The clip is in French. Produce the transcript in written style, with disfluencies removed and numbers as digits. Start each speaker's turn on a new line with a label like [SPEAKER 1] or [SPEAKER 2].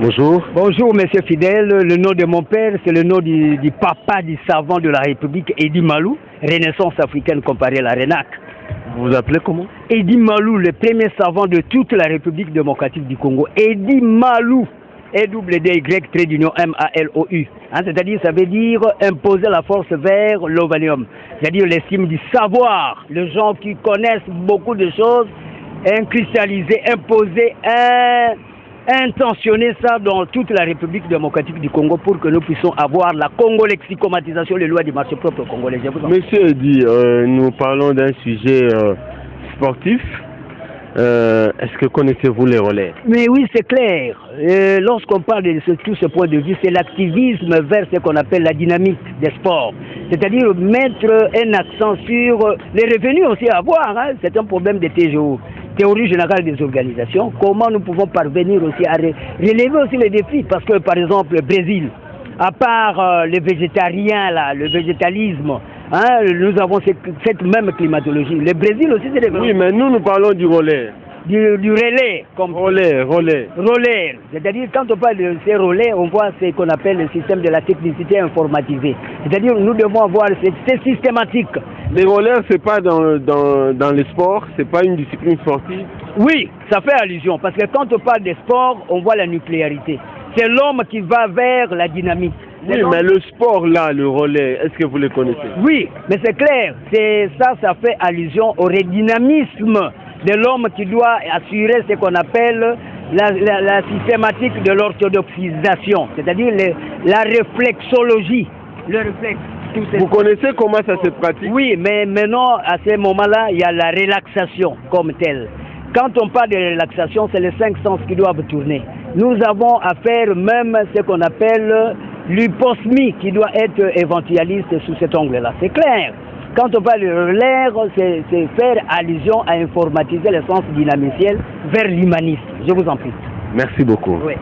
[SPEAKER 1] Bonjour.
[SPEAKER 2] Bonjour, monsieur Fidèle. Le nom de mon père, c'est le nom du papa du savant de la République, Edi Malou, Renaissance africaine comparée à la RENAC.
[SPEAKER 1] Vous vous appelez comment?
[SPEAKER 2] Edi Malou, le premier savant de toute la République démocratique du Congo. Edi Malou, E-double-D-Y-M-A-L-O-U. C'est-à-dire, ça veut dire imposer la force vers l'ovalium. C'est-à-dire l'estime du savoir. Les gens qui connaissent beaucoup de choses, cristalliser, imposer, intentionner ça dans toute la République démocratique du Congo pour que nous puissions avoir la Congo-lexicomatisation, les lois du marché propre congolais.
[SPEAKER 1] Monsieur Edi, nous parlons d'un sujet sportif. Est-ce que connaissez-vous les relais?
[SPEAKER 2] Mais oui, c'est clair. Lorsqu'on parle de tout ce point de vue, c'est l'activisme vers ce qu'on appelle la dynamique des sports. C'est-à-dire mettre un accent sur les revenus aussi à avoir. C'est un problème de TGO. Théorie générale des organisations, comment nous pouvons parvenir aussi à relever aussi les défis, parce que par exemple le Brésil, à part les végétariens là, le végétalisme, nous avons cette même climatologie. Le Brésil aussi c'est des...
[SPEAKER 1] Oui, mais nous parlons du relais.
[SPEAKER 2] Du relais, comme
[SPEAKER 1] relais.
[SPEAKER 2] C'est-à-dire quand on parle de ces relais, on voit ce qu'on appelle le système de la technicité informatisée. C'est-à-dire nous devons avoir c'est systématique.
[SPEAKER 1] Les relais, c'est pas dans les sports, c'est pas une discipline sportive.
[SPEAKER 2] Oui, ça fait allusion, parce que quand on parle des sports, on voit la nucléarité. C'est l'homme qui va vers la dynamique.
[SPEAKER 1] Oui, mais le sport là, le relais, est-ce que vous le connaissez?
[SPEAKER 2] Oui, mais c'est clair, ça fait allusion au redynamisme de l'homme qui doit assurer ce qu'on appelle la systématique de l'orthodoxisation, c'est-à-dire la réflexologie, le réflexe.
[SPEAKER 1] Vous connaissez comment ça se pratique?
[SPEAKER 2] Oui, mais maintenant, à ce moment-là, il y a la relaxation comme telle. Quand on parle de relaxation, c'est les 5 sens qui doivent tourner. Nous avons à faire même ce qu'on appelle l'hyposmie qui doit être éventualiste sous cet angle-là. C'est clair. Quand on parle de l'air, c'est faire allusion à informatiser le sens dynamiciel vers l'humanisme. Je vous en prie.
[SPEAKER 1] Merci beaucoup.
[SPEAKER 2] Oui.